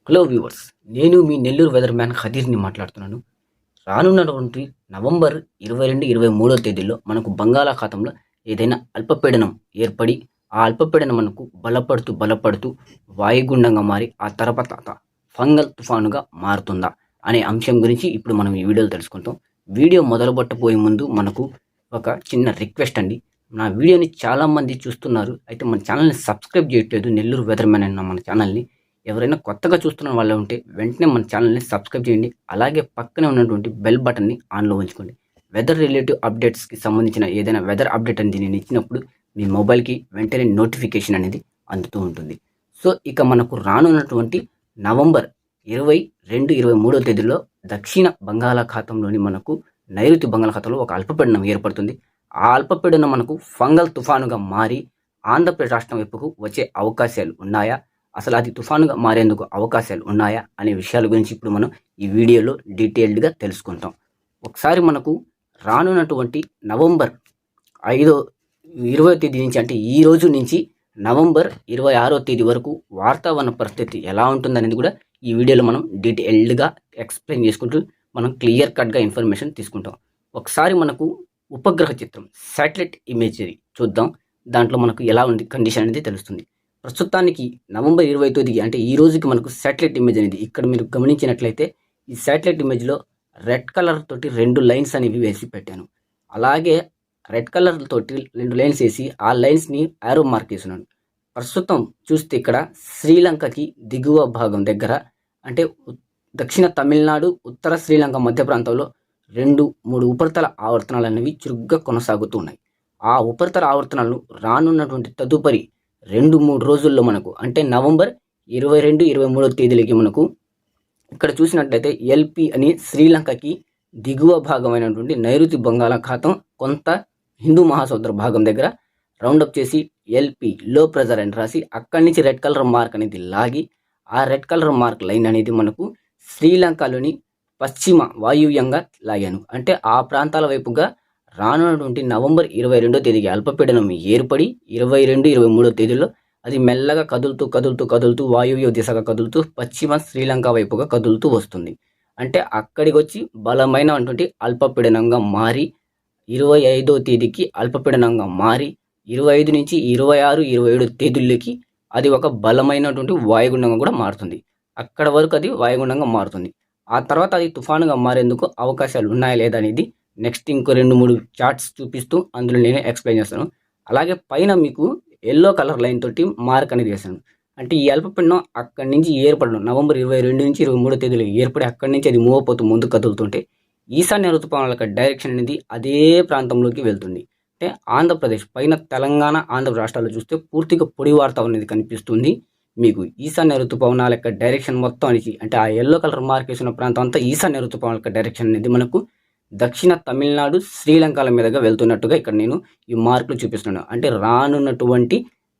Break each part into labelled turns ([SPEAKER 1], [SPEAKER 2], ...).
[SPEAKER 1] Hello viewers, నేను మీ Nellore weather man ఖదీర్ని మాట్లాడుతున్నాను. రానున్నటువంటి నవంబర్ 22, 23 తేదీల్లో మనకు బంగాళాఖాతంలో ఏదైనా అల్పపీడనం ఏర్పడి, ఆ అల్పపీడనం మనకు బలపడుతూ వాయుగుండంగా మారి ఆ తర్వాత ఫంగల్ తుఫానుగా మారుతుందా అనే అంశం గురించి ఇప్పుడు మనం ఈ వీడియోలో తెలుసుకుంటాం. వీడియో మొదలుపెట్టబోయే ముందు మనకు ఒక చిన్న రిక్వెస్ట్ అండి. నా వీడియోని చాలామంది చూస్తున్నారు, అయితే మన ఛానల్ని సబ్స్క్రైబ్ చేయట్లేదు. నెల్లూరు వెదర్ మ్యాన్ అన్న మన ఛానల్ని ఎవరైనా కొత్తగా చూస్తున్న వాళ్ళు ఉంటే వెంటనే మన ఛానల్ని సబ్స్క్రైబ్ చేయండి. అలాగే పక్కనే ఉన్నటువంటి బెల్ బటన్ని ఆన్లో ఉంచుకోండి. వెదర్ రిలేటివ్ అప్డేట్స్కి సంబంధించిన ఏదైనా వెదర్ అప్డేట్ అనేది నేను ఇచ్చినప్పుడు మీ మొబైల్కి వెంటనే నోటిఫికేషన్ అనేది అందుతూ ఉంటుంది. సో ఇక మనకు రానున్నటువంటి నవంబర్ 22, 23 తేదీలో దక్షిణ బంగాళాఖాతంలోని మనకు నైరుతి బంగాళాఖాతంలో ఒక అల్పపీడనం ఏర్పడుతుంది. ఆ అల్పపీడనం మనకు ఫంగల్ తుఫానుగా మారి ఆంధ్రప్రదేశ్ రాష్ట్రం వైపుకు వచ్చే అవకాశాలు ఉన్నాయా, అసలు అది తుఫానుగా మారేందుకు అవకాశాలు ఉన్నాయా అనే విషయాల గురించి ఇప్పుడు మనం ఈ వీడియోలో డీటెయిల్డ్గా తెలుసుకుంటాం. ఒకసారి మనకు రానున్నటువంటి నవంబర్ 20వ తేదీ నుంచి, అంటే ఈ రోజు నుంచి నవంబర్ 26వ తేదీ వరకు వాతావరణ పరిస్థితి ఎలా ఉంటుందనేది కూడా ఈ వీడియోలో మనం డీటెయిల్డ్గా ఎక్స్ప్లెయిన్ చేసుకుంటూ మనం క్లియర్ కట్గా ఇన్ఫర్మేషన్ తీసుకుంటాం. ఒకసారి మనకు ఉపగ్రహ చిత్రం, శాటిలైట్ ఇమేజరీ చూద్దాం. దాంట్లో మనకు ఎలా ఉంది కండిషన్ అనేది తెలుస్తుంది. ప్రస్తుతానికి నవంబర్ 20వ తేదీ, అంటే ఈ రోజుకి మనకు శాటిలైట్ ఇమేజ్ అనేది ఇక్కడ మీరు గమనించినట్లయితే ఈ శాటిలైట్ ఇమేజ్లో రెడ్ కలర్ తోటి 2 లైన్స్ అనేవి వేసి పెట్టాను. అలాగే రెడ్ కలర్ తోటి 2 లైన్స్ వేసి ఆ లైన్స్ని యారో మార్క్ చేస్తున్నాను. ప్రస్తుతం చూస్తే ఇక్కడ శ్రీలంకకి దిగువ భాగం దగ్గర, అంటే దక్షిణ తమిళనాడు, ఉత్తర శ్రీలంక మధ్య ప్రాంతంలో 2-3 ఉపరితల ఆవర్తనాలు అనేవి చురుగ్గా కొనసాగుతూ ఉన్నాయి. ఆ ఉపరితల ఆవర్తనాలు రానున్నటువంటి తదుపరి 2-3 రోజుల్లో మనకు, అంటే నవంబర్ 22, 23 తేదీలకి మనకు ఇక్కడ చూసినట్లయితే ఎల్పి అని శ్రీలంకకి దిగువ భాగమైనటువంటి నైరుతి బంగాళాఖాతం కొంత హిందూ మహాసముద్ర భాగం దగ్గర రౌండప్ చేసి ఎల్పి లో ప్రెజర్ అని రాసి అక్కడి నుంచి రెడ్ కలర్ మార్క్ అనేది లాగి, ఆ రెడ్ కలర్ మార్క్ లైన్ అనేది మనకు శ్రీలంకలోని పశ్చిమ వాయువ్యంగా లాగాను. అంటే ఆ ప్రాంతాల వైపుగా రానున్నటువంటి నవంబర్ 22వ తేదీకి అల్పపీడనం ఏర్పడి 22, 23 తేదీలో అది మెల్లగా కదులుతూ వాయువ్య దిశగా కదులుతూ పశ్చిమ శ్రీలంక వైపుగా కదులుతూ వస్తుంది. అంటే అక్కడికి వచ్చి బలమైనటువంటి అల్పపీడనంగా మారి 25వ తేదీకి అల్పపీడనంగా మారి 25 నుంచి 26, 27 తేదీలకి అది ఒక బలమైనటువంటి వాయుగుండంగా కూడా మారుతుంది. అక్కడ వరకు అది వాయుగుండంగా మారుతుంది. ఆ తర్వాత అది తుఫానుగా మారేందుకు అవకాశాలు ఉన్నాయా లేదా అనేది నెక్స్ట్ ఇంకో 2-3 చార్ట్స్ చూపిస్తూ అందులో నేను ఎక్స్ప్లెయిన్ చేస్తాను. అలాగే పైన మీకు ఎల్లో కలర్ లైన్ తోటి మార్క్ అనేది వేసాను. అంటే ఈ అల్పపీడనం అక్కడి నుంచి ఏర్పడడం నవంబర్ 22 నుంచి 23 తేదీలో ఏర్పడి అక్కడి నుంచి అది మూవ్ అయిపోతూ ముందు కదులుతుంటే ఈశాన్య ఋతుపవనాల యొక్క డైరెక్షన్ అనేది అదే ప్రాంతంలోకి వెళ్తుంది. అంటే ఆంధ్రప్రదేశ్ పైన తెలంగాణ, ఆంధ్ర రాష్ట్రాల్లో చూస్తే పూర్తిగా పొడి వాతావరణం అనేది కనిపిస్తుంది. మీకు ఈశాన్య ఋతుపవనాల యొక్క డైరెక్షన్ మొత్తం అనేది, అంటే ఆ ఎల్లో కలర్ మార్క్ వేసిన ప్రాంతం అంతా ఈశాన్య ఋతుపవనాల యొక్క డైరెక్షన్ అనేది మనకు దక్షిణ తమిళనాడు, శ్రీలంకల మీదుగా వెళ్తున్నట్టుగా ఇక్కడ నేను ఈ మార్కులు చూపిస్తున్నాను. అంటే రానున్నటువంటి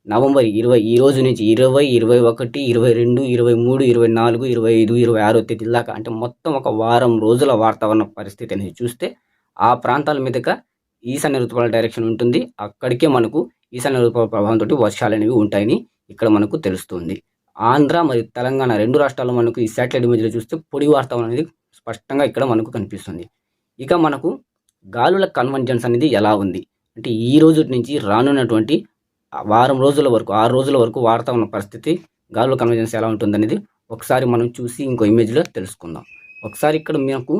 [SPEAKER 1] నవంబర్ 20 ఈ రోజు నుంచి 20, 21, 22, 23, 24, 25, 26 తేదీల దాకా, అంటే మొత్తం ఒక వారం రోజుల వాతావరణ పరిస్థితి అనేది చూస్తే ఆ ప్రాంతాల మీదుగా ఈశాన్య ఋతుపవనాల డైరెక్షన్ ఉంటుంది. అక్కడికే మనకు ఈశాన్య ఋతుపవనాల ప్రభావంతో వర్షాలు అనేవి ఉంటాయని ఇక్కడ మనకు తెలుస్తుంది. ఆంధ్ర మరియు తెలంగాణ 2 రాష్ట్రాల్లో మనకు ఈ శాటిలైట్ ఇమేజ్లో చూస్తే పొడి వాతావరణం అనేది స్పష్టంగా ఇక్కడ మనకు కనిపిస్తుంది. ఇక మనకు గాలుల కన్వర్జెన్స్ అనేది ఎలా ఉంది అంటే ఈ రోజు నుంచి రానున్నటువంటి వారం రోజుల వరకు, 6 రోజుల వరకు వాతావరణ పరిస్థితి, గాలుల కన్వర్జెన్స్ ఎలా ఉంటుందనేది ఒకసారి మనం చూసి ఇంకో ఇమేజ్లో తెలుసుకుందాం. ఒకసారి ఇక్కడ మనకు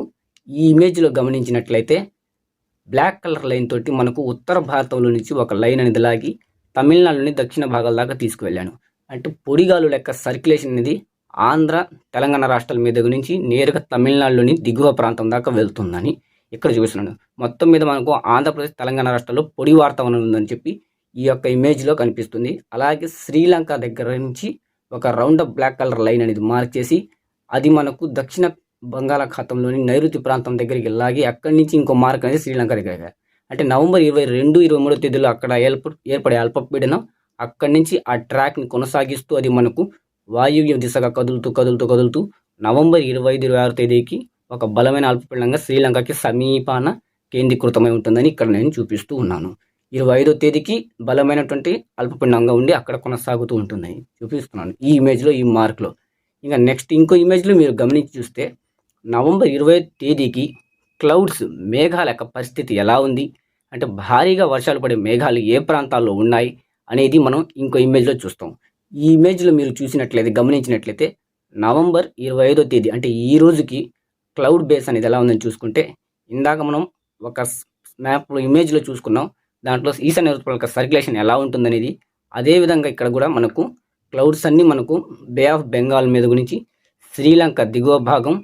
[SPEAKER 1] ఈ ఇమేజ్లో గమనించినట్లయితే బ్లాక్ కలర్ లైన్ తోటి మనకు ఉత్తర భారతంలో నుంచి ఒక లైన్ అనేది లాగి తమిళనాడులోని దక్షిణ భాగాల దాకా తీసుకువెళ్ళాను. అంటే పొడిగాలు లెక్క సర్క్యులేషన్ అనేది ఆంధ్ర, తెలంగాణ రాష్ట్రాల మీద నుంచి నేరుగా తమిళనాడులోని దిగువ ప్రాంతం దాకా వెళ్తుందని ఇక్కడ చూపిస్తున్నాను. మొత్తం మీద మనకు ఆంధ్రప్రదేశ్, తెలంగాణ రాష్ట్రాల్లో పొడి వాతావరణం ఉందని చెప్పి ఈ యొక్క ఇమేజ్లో కనిపిస్తుంది. అలాగే శ్రీలంక దగ్గర నుంచి ఒక రౌండ్ బ్లాక్ కలర్ లైన్ అనేది మార్క్ చేసి అది మనకు దక్షిణ బంగాళాఖాతంలోని నైరుతి ప్రాంతం దగ్గరికి లాగి అక్కడి నుంచి ఇంకో మార్క్ అనేది శ్రీలంక దగ్గర, అంటే నవంబర్ 22, 23 తేదీలో అక్కడ ఏర్పడే అల్పపీడనం అక్కడి నుంచి ఆ ట్రాక్ని కొనసాగిస్తూ అది మనకు వాయువ్య దిశగా కదులుతూ నవంబర్ 25, 26 తేదీకి ఒక బలమైన అల్పపీడనంగా శ్రీలంకకి సమీపాన కేంద్రీకృతమై ఉంటుందని ఇక్కడ నేను చూపిస్తూ ఉన్నాను. 25వ తేదీకి బలమైనటువంటి అల్పపీడనంగా ఉండి అక్కడ కొనసాగుతూ ఉంటుందని చూపిస్తున్నాను ఈ ఇమేజ్లో, ఈ మార్క్లో. ఇంకా నెక్స్ట్ ఇంకో ఇమేజ్లో మీరు గమనించి చూస్తే నవంబర్ 20 తేదీకి క్లౌడ్స్ మేఘాల యొక్క పరిస్థితి ఎలా ఉంది, అంటే భారీగా వర్షాలు పడే మేఘాలు ఏ ప్రాంతాల్లో ఉన్నాయి అనేది మనం ఇంకో ఇమేజ్లో చూస్తాం. ఈ ఇమేజ్లో మీరు చూసినట్లయితే గమనించినట్లయితే నవంబర్ 25వ తేదీ అంటే ఈ రోజుకి క్లౌడ్ బేస్ అనేది ఎలా ఉందని చూసుకుంటే, ఇందాక మనం ఒక మ్యాప్ ఇమేజ్లో చూసుకున్నాం. దాంట్లో ఈశాన్య ఋతుపవనాల యొక్క సర్క్యులేషన్ ఎలా ఉంటుందనేది, అదేవిధంగా ఇక్కడ కూడా మనకు క్లౌడ్స్ అన్నీ మనకు బే ఆఫ్ బెంగాల్ మీద గురించి శ్రీలంక దిగువ భాగం,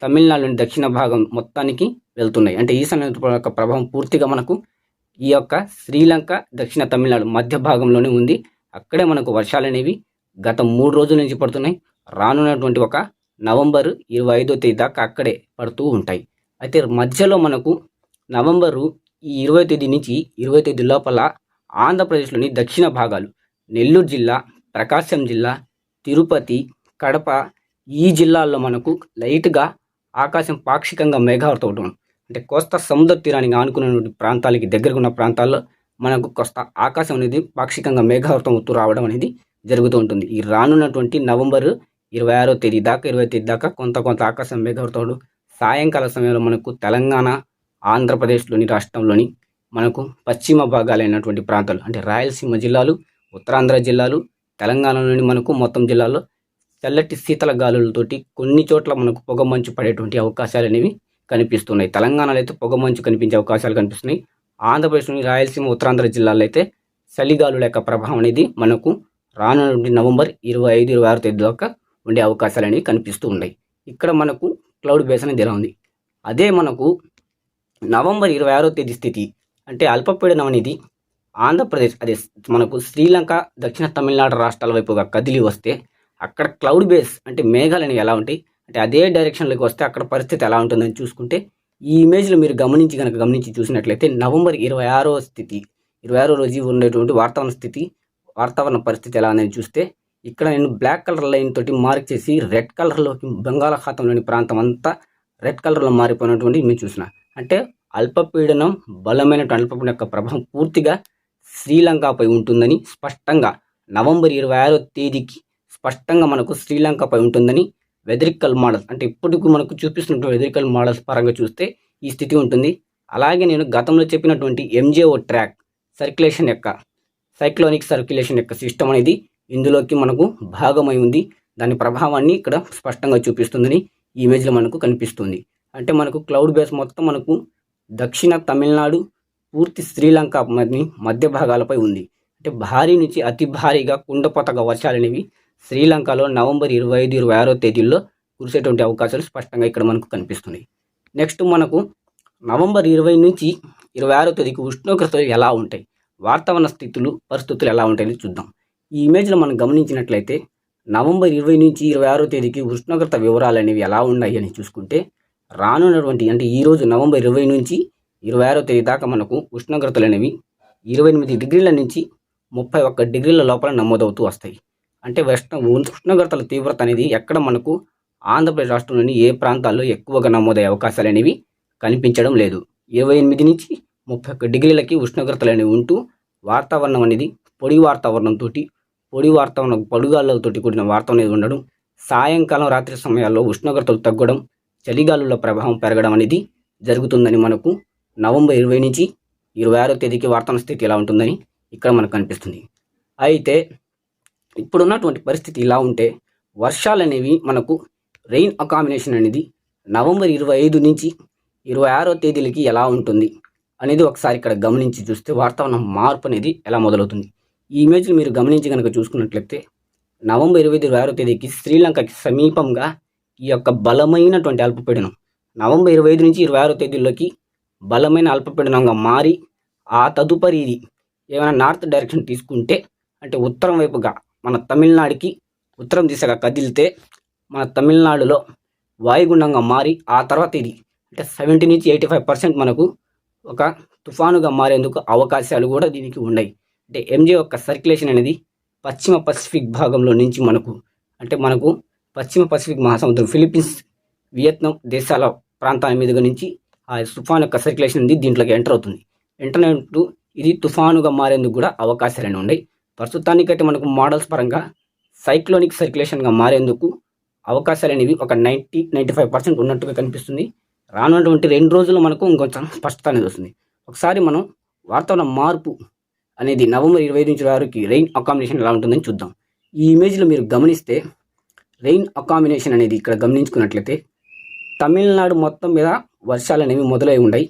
[SPEAKER 1] తమిళనాడులోని దక్షిణ భాగం మొత్తానికి వెళ్తున్నాయి. అంటే ఈశాన్య ఋతుపవనాల యొక్క ప్రభావం పూర్తిగా మనకు ఈ యొక్క శ్రీలంక, దక్షిణ తమిళనాడు మధ్య భాగంలోనే ఉంది. అక్కడే మనకు వర్షాలు అనేవి గత 3 రోజుల నుంచి పడుతున్నాయి. రానున్నటువంటి ఒక నవంబర్ 25వ తేదీ దాకా అక్కడే పడుతూ ఉంటాయి. అయితే మధ్యలో మనకు నవంబరు ఈ 20వ తేదీ నుంచి 20వ తేదీ లోపల ఆంధ్రప్రదేశ్లోని దక్షిణ భాగాలు నెల్లూరు జిల్లా, ప్రకాశం జిల్లా, తిరుపతి, కడప ఈ జిల్లాల్లో మనకు లైట్గా ఆకాశం పాక్షికంగా మేఘావృతం అవడం, అంటే కోస్తా సముద్ర తీరానికి ఆనుకున్నటువంటి ప్రాంతాలకి దగ్గరగా ఉన్న ప్రాంతాల్లో మనకు కోస్త ఆకాశం అనేది పాక్షికంగా మేఘావృతం అవుతూ రావడం అనేది జరుగుతూ ఉంటుంది. ఈ రానున్నటువంటి నవంబర్ 26వ తేదీ దాకా 20వ తేదీ దాకా కొంత ఆకాశం మేఘావృతం. సాయంకాల సమయంలో మనకు తెలంగాణ, ఆంధ్రప్రదేశ్లోని రాష్ట్రంలోని మనకు పశ్చిమ భాగాలైనటువంటి ప్రాంతాలు అంటే రాయలసీమ జిల్లాలు, ఉత్తరాంధ్ర జిల్లాలు, తెలంగాణలోని మనకు మొత్తం జిల్లాల్లో చల్లటి శీతల గాలులతోటి కొన్ని చోట్ల మనకు పొగమంచు పడేటువంటి అవకాశాలు అనేవి కనిపిస్తున్నాయి. తెలంగాణలో అయితే పొగమంచు కనిపించే అవకాశాలు కనిపిస్తున్నాయి. ఆంధ్రప్రదేశ్లోని రాయలసీమ, ఉత్తరాంధ్ర జిల్లాల్లో అయితే చలిగాలుల యొక్క ప్రభావం అనేది మనకు రానున్నటువంటి నవంబర్ 25, 26 తేదీ దాకా ఉండే అవకాశాలు అనేవి కనిపిస్తూ ఉన్నాయి. ఇక్కడ మనకు క్లౌడ్ బేస్ అనేది ఎలా ఉంది. అదే మనకు నవంబర్ 26వ తేదీ స్థితి అంటే అల్పపీడనం అనేది ఆంధ్రప్రదేశ్ అదే మనకు శ్రీలంక, దక్షిణ తమిళనాడు రాష్ట్రాల వైపుగా కదిలి వస్తే అక్కడ క్లౌడ్ బేస్ అంటే మేఘాలు అనేవి ఎలా ఉంటాయి, అంటే అదే డైరెక్షన్లోకి వస్తే అక్కడ పరిస్థితి ఎలా ఉంటుందని చూసుకుంటే, ఈ ఇమేజ్లో మీరు గమనించి చూసినట్లయితే నవంబర్ 26వ స్థితి 26వ రోజు ఉండేటువంటి వాతావరణ పరిస్థితి ఎలా ఉందని చూస్తే, ఇక్కడ నేను బ్లాక్ కలర్ లైన్ తోటి మార్క్ చేసి రెడ్ కలర్లోకి బంగాళాఖాతంలోని ప్రాంతం అంతా రెడ్ కలర్లో మారిపోయినటువంటి మీరు చూసిన, అంటే అల్పపీడనం బలమైనటువంటి అల్పపీడనం యొక్క ప్రభావం పూర్తిగా శ్రీలంకపై ఉంటుందని స్పష్టంగా నవంబర్ 26వ తేదీకి స్పష్టంగా మనకు శ్రీలంకపై ఉంటుందని వెదరికల్ మోడల్స్ అంటే ఇప్పటికీ మనకు చూపిస్తున్నటువంటి వెదరికల్ మోడల్స్ పరంగా చూస్తే ఈ స్థితి ఉంటుంది. అలాగే నేను గతంలో చెప్పినటువంటి MJO ట్రాక్ సైక్లోనిక్ సర్క్యులేషన్ యొక్క సిస్టమ్ అనేది ఇందులోకి మనకు భాగమై ఉంది. దాని ప్రభావాన్ని ఇక్కడ స్పష్టంగా చూపిస్తుందని ఈ ఇమేజ్లో మనకు కనిపిస్తుంది. అంటే మనకు క్లౌడ్ బేస్ మొత్తం మనకు దక్షిణ తమిళనాడు, పూర్తి శ్రీలంక మధ్య భాగాలపై ఉంది. అంటే భారీ నుంచి అతి భారీగా కుండపోతగా వర్షాలు అనేవి శ్రీలంకలో నవంబర్ 25, 26వ తేదీల్లో కురిసేటువంటి అవకాశాలు స్పష్టంగా ఇక్కడ మనకు కనిపిస్తున్నాయి. నెక్స్ట్ మనకు నవంబర్ 20 నుంచి 26వ తేదీకి ఉష్ణోగ్రతలు ఎలా ఉంటాయి, వాతావరణ పరిస్థితులు ఎలా ఉంటాయని చూద్దాం. ఈ ఇమేజ్లో మనం గమనించినట్లయితే నవంబర్ 20 నుంచి 26వ తేదీకి ఉష్ణోగ్రత వివరాలు అనేవి ఎలా ఉన్నాయి అని చూసుకుంటే, రానున్నటువంటి అంటే ఈరోజు నవంబర్ 20 నుంచి 26వ తేదీ దాకా మనకు ఉష్ణోగ్రతలు అనేవి 28 డిగ్రీల నుంచి 31 డిగ్రీల లోపల నమోదవుతూ వస్తాయి. అంటే ఉష్ణోగ్రతల తీవ్రత అనేది ఎక్కడ మనకు ఆంధ్రప్రదేశ్ రాష్ట్రంలోని ఏ ప్రాంతాల్లో ఎక్కువగా నమోదయ్యే అవకాశాలు అనేవి కనిపించడం లేదు. 28 నుంచి 31 డిగ్రీలకి ఉష్ణోగ్రతలు అనేవి ఉంటూ వాతావరణం అనేది పొడిగాళ్ళతోటి కూడిన వాతావరణం అనేది ఉండడం, సాయంకాలం రాత్రి సమయాల్లో ఉష్ణోగ్రతలు తగ్గడం, చలిగాలుల ప్రభావం పెరగడం అనేది జరుగుతుందని మనకు నవంబర్ 20 నుంచి 26వ తేదీకి వాతావరణ స్థితి ఎలా ఉంటుందని ఇక్కడ మనకు కనిపిస్తుంది. అయితే ఇప్పుడున్నటువంటి పరిస్థితి ఇలా ఉంటే వర్షాలు అనేవి మనకు రెయిన్ అకామినేషన్ అనేది నవంబర్ 25 నుంచి 26వ తేదీలకి ఎలా ఉంటుంది అనేది ఒకసారి ఇక్కడ గమనించి చూస్తే వాతావరణం మార్పు అనేది ఎలా మొదలవుతుంది. ఈ ఇమేజ్ని మీరు గమనించి కనుక చూసుకున్నట్లయితే నవంబర్ 25, 26వ తేదీకి శ్రీలంకకి సమీపంగా ఈ యొక్క బలమైనటువంటి అల్పపీడనం నవంబర్ 25 నుంచి 26వ తేదీల్లోకి బలమైన అల్పపీడనంగా మారి ఆ తదుపరి ఇది ఏమైనా నార్త్ డైరెక్షన్ తీసుకుంటే అంటే ఉత్తరం వైపుగా మన తమిళనాడుకి ఉత్తరం దిశగా కదిలితే మన తమిళనాడులో వాయుగుండంగా మారి ఆ తర్వాత ఇది అంటే 70 నుంచి 85% మనకు ఒక తుఫానుగా మారేందుకు అవకాశాలు కూడా దీనికి ఉన్నాయి. అంటే MJ యొక్క సర్క్యులేషన్ అనేది పశ్చిమ పసిఫిక్ భాగంలో నుంచి మనకు పశ్చిమ పసిఫిక్ మహాసముద్రం, ఫిలిప్పీన్స్, వియత్నాం దేశాల ప్రాంతాల మీదుగా నుంచి ఆ తుఫాను యొక్క సర్క్యులేషన్ అనేది దీంట్లోకి ఎంటర్ అవుతుంది. ఎంటర్ అయినట్టు ఇది తుఫానుగా మారేందుకు కూడా అవకాశాలు ఉన్నాయి. ప్రస్తుతానికైతే మనకు మోడల్స్ పరంగా సైక్లోనిక్ సర్క్యులేషన్గా మారేందుకు అవకాశాలు అనేవి ఒక 95% ఉన్నట్టుగా కనిపిస్తుంది. రానున్నటువంటి 2 రోజుల్లో మనకు ఇంకొంచెం స్పష్టత అనేది వస్తుంది. ఒకసారి మనం వాతావరణ మార్పు అనేది నవంబర్ 25 నుంచి 26కి రెయిన్ అకామినేషన్ ఎలా ఉంటుందని చూద్దాం. ఈ ఇమేజ్లో మీరు గమనిస్తే రెయిన్ అకామినేషన్ అనేది ఇక్కడ గమనించుకున్నట్లయితే తమిళనాడు మొత్తం మీద వర్షాలు అనేవి మొదలై ఉన్నాయి.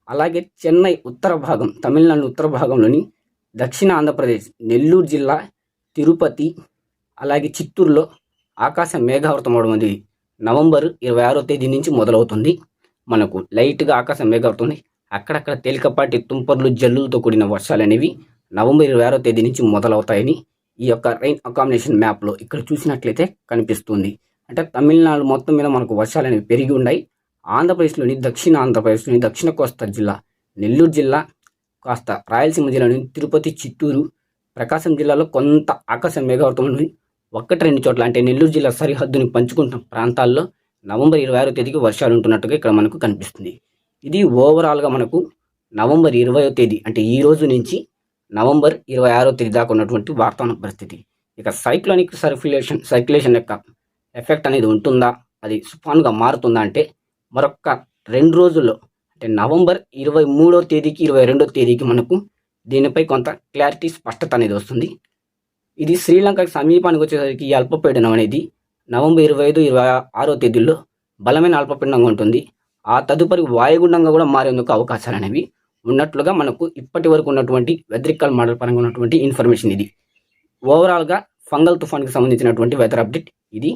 [SPEAKER 1] అలాగే చెన్నై ఉత్తర భాగం, తమిళనాడు ఉత్తర భాగంలోని దక్షిణ ఆంధ్రప్రదేశ్, నెల్లూరు జిల్లా, తిరుపతి, అలాగే చిత్తూరులో ఆకాశం మేఘావృతం అవడం అనేది నవంబర్ 26వ తేదీ నుంచి మొదలవుతుంది. మనకు లైట్గా ఆకాశం మేఘావృతం, అక్కడక్కడ తేలికపాటి తుంపర్లు, జల్లులతో కూడిన వర్షాలు అనేవి నవంబర్ 26వ తేదీ నుంచి మొదలవుతాయని ఈ యొక్క రెయిన్ అకామినేషన్ మ్యాప్లో ఇక్కడ చూసినట్లయితే కనిపిస్తుంది. అంటే తమిళనాడు మొత్తం మీద మనకు వర్షాలు అనేవి పెరిగి ఉన్నాయి. ఆంధ్రప్రదేశ్లోని దక్షిణ కోస్తా జిల్లా, నెల్లూరు జిల్లా, కాస్త రాయలసీమ జిల్లాలోని తిరుపతి, చిత్తూరు, ప్రకాశం జిల్లాలో కొంత ఆకాశం మేఘావృతం ఉంది. 1-2 చోట్ల అంటే నెల్లూరు జిల్లా సరిహద్దుని పంచుకుంటున్న ప్రాంతాల్లో నవంబర్ 26వ తేదీకి వర్షాలు ఉంటున్నట్టుగా ఇక్కడ మనకు కనిపిస్తుంది. ఇది ఓవరాల్గా మనకు నవంబర్ 20వ తేదీ అంటే ఈ రోజు నుంచి నవంబర్ 26వ తేదీ దాకా ఉన్నటువంటి వాతావరణ పరిస్థితి. ఇక సైక్లోనిక్ సర్క్యులేషన్ యొక్క ఎఫెక్ట్ అనేది ఉంటుందా, అది తుఫాన్గా మారుతుందా అంటే మరొక 2 రోజుల్లో అంటే నవంబర్ 23వ తేదీకి 22వ తేదీకి మనకు దీనిపై కొంత క్లారిటీ, స్పష్టత అనేది వస్తుంది. ఇది శ్రీలంకకి సమీపానికి వచ్చేసరికి ఈ అల్పపీడనం అనేది నవంబర్ 25, 26వ తేదీల్లో బలమైన అల్పపీడనంగా ఉంటుంది. ఆ తదుపరి వాయుగుండంగా కూడా మారేందుకు అవకాశాలు అనేవి ఉన్నట్లుగా మనకు ఇప్పటి వరకు ఉన్నటువంటి వెదరికల్ మోడల్ పరంగా ఉన్నటువంటి ఇన్ఫర్మేషన్ ఇది. ఓవరాల్గా ఫంగల్ తుఫాన్కి సంబంధించినటువంటి వెదర్ అప్డేట్ ఇది.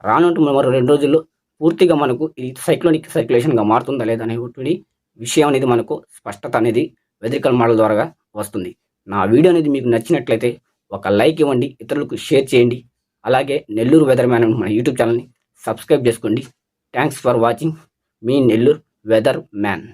[SPEAKER 1] రానున్న మరో 2 రోజుల్లో పూర్తిగా మనకు ఇది సైక్లోనిక్ సర్క్యులేషన్గా మారుతుందా లేదా అనేటువంటి విషయం అనేది మనకు స్పష్టత అనేది వెదరికల్ మోడల్ ద్వారా వస్తుంది. నా వీడియో అనేది మీకు నచ్చినట్లయితే ఒక లైక్ ఇవ్వండి, ఇతరులకు షేర్ చేయండి. అలాగే నెల్లూరు వెదర్ మ్యాన్ మన యూట్యూబ్ ఛానల్ని సబ్స్క్రైబ్ చేసుకోండి. Thanks for watching. మీ నెల్లూరు వెదర్ మ్యాన్.